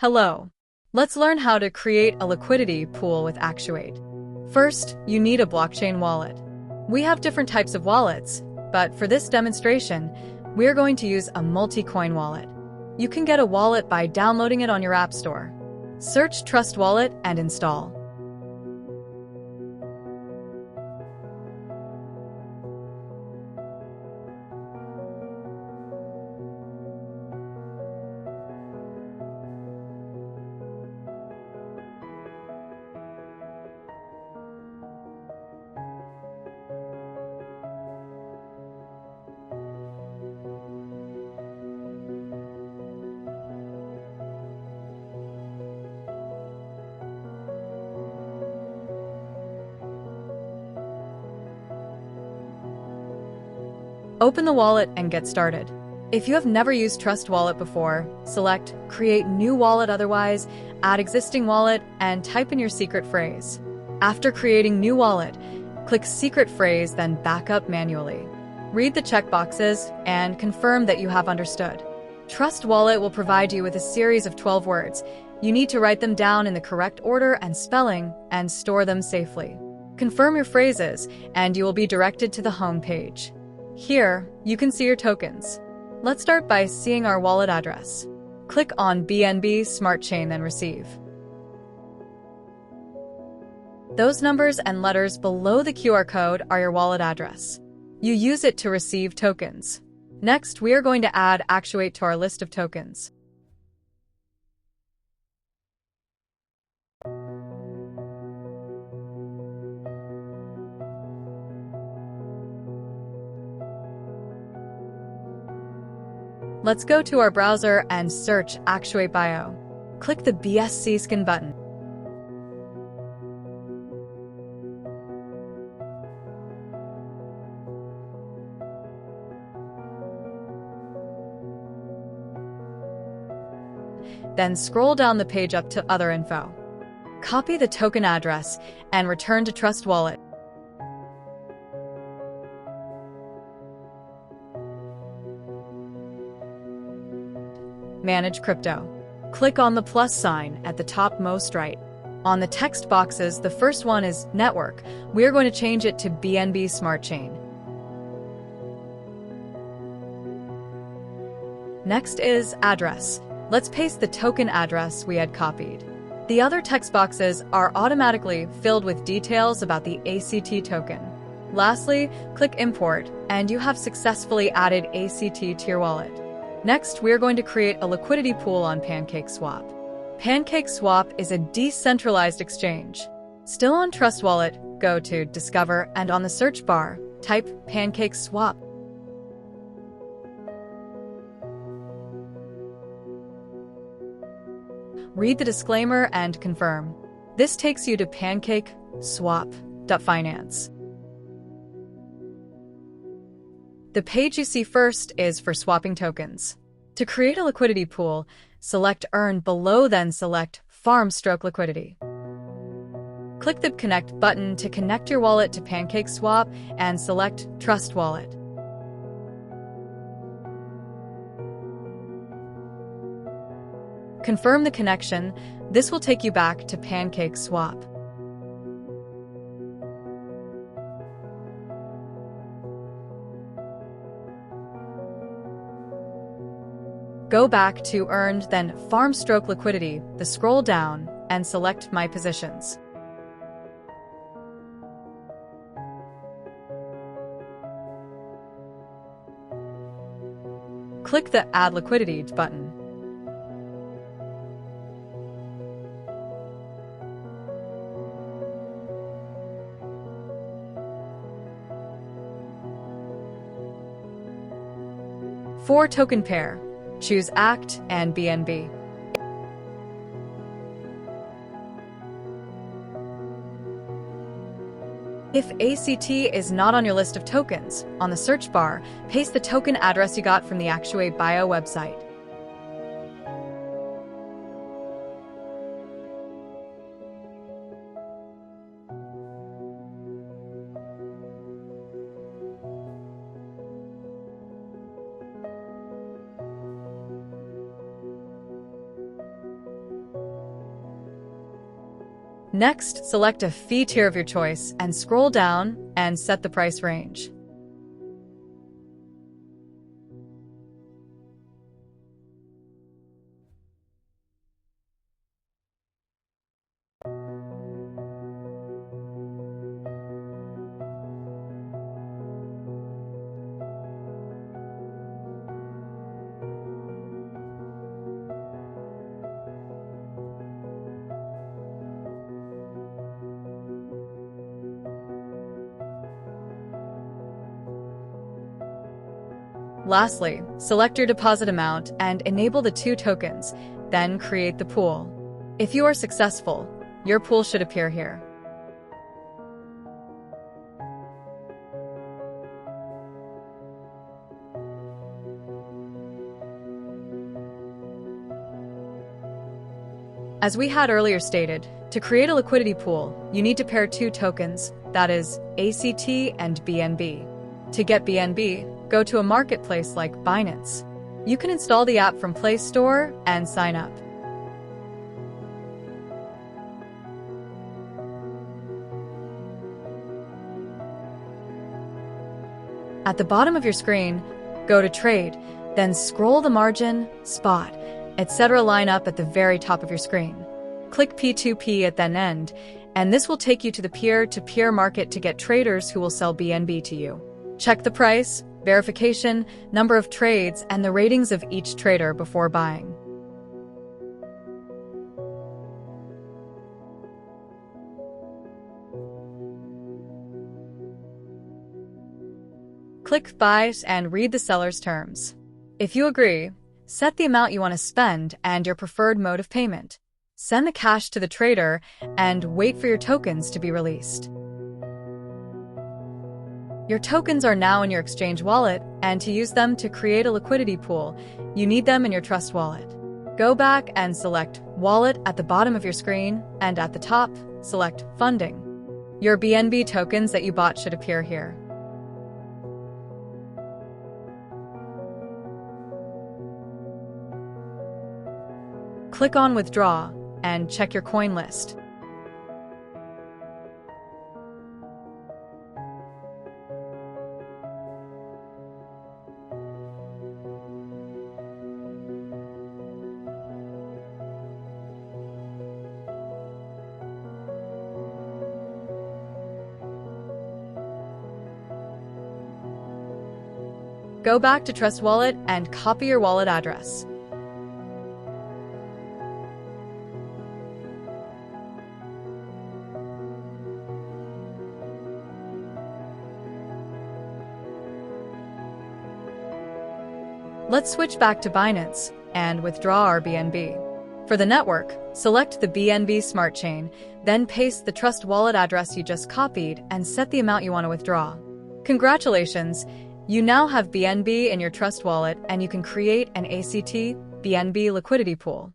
Hello. Let's learn how to create a liquidity pool with Actuate. First, you need a blockchain wallet. We have different types of wallets, but for this demonstration, we are going to use a multi-coin wallet. You can get a wallet by downloading it on your App Store. Search Trust Wallet and install. Open the wallet and get started. If you have never used Trust Wallet before, select Create New Wallet, otherwise, add Existing Wallet and type in your secret phrase. After creating New Wallet, click Secret Phrase, then Backup manually. Read the checkboxes and confirm that you have understood. Trust Wallet will provide you with a series of 12 words. You need to write them down in the correct order and spelling and store them safely. Confirm your phrases and you will be directed to the home page. Here, you can see your tokens. Let's start by seeing our wallet address. Click on BNB Smart Chain and receive. Those numbers and letters below the QR code are your wallet address. You use it to receive tokens. Next, we are going to add Actuate to our list of tokens. Let's go to our browser and search Actuate Bio. Click the BSC skin button. Then scroll down the page up to Other Info. Copy the token address and return to Trust Wallet. Manage Crypto. Click on the plus sign at the top most right. On the text boxes, the first one is Network. We are going to change it to BNB Smart Chain. Next is Address. Let's paste the token address we had copied. The other text boxes are automatically filled with details about the ACT token. Lastly, click Import, and you have successfully added ACT to your wallet. Next, we are going to create a liquidity pool on PancakeSwap. PancakeSwap is a decentralized exchange. Still on Trust Wallet, go to Discover and on the search bar, type PancakeSwap. Read the disclaimer and confirm. This takes you to PancakeSwap.finance. The page you see first is for swapping tokens. To create a liquidity pool, select Earn below, then select Farm/Liquidity. Click the Connect button to connect your wallet to PancakeSwap and select Trust Wallet. Confirm the connection. This will take you back to PancakeSwap. Go back to Earned, then Farm/Liquidity, scroll down, and select My Positions. Click the Add Liquidity button. For token pair, choose ACT and BNB. If ACT is not on your list of tokens, on the search bar, paste the token address you got from the Actuate Bio website. Next, select a fee tier of your choice and scroll down and set the price range. Lastly, select your deposit amount and enable the 2 tokens, then create the pool. If you are successful, your pool should appear here. As we had earlier stated, to create a liquidity pool, you need to pair 2 tokens, that is, ACT and BNB. To get BNB, go to a marketplace like Binance. You can install the app from Play Store and sign up. At the bottom of your screen, go to Trade, then scroll the margin, spot, etc. line up at the very top of your screen. Click P2P at the end, and this will take you to the peer-to-peer market to get traders who will sell BNB to you. Check the price, verification, number of trades, and the ratings of each trader before buying. Click Buy and read the seller's terms. If you agree, set the amount you want to spend and your preferred mode of payment. Send the cash to the trader and wait for your tokens to be released. Your tokens are now in your exchange wallet, and to use them to create a liquidity pool, you need them in your Trust wallet. Go back and select Wallet at the bottom of your screen, and at the top, select Funding. Your BNB tokens that you bought should appear here. Click on Withdraw and check your coin list. Go back to Trust Wallet and copy your wallet address. Let's switch back to Binance and withdraw our BNB. For the network, select the BNB Smart Chain, then paste the Trust Wallet address you just copied and set the amount you want to withdraw. Congratulations! You now have BNB in your Trust Wallet and you can create an ACT BNB liquidity pool.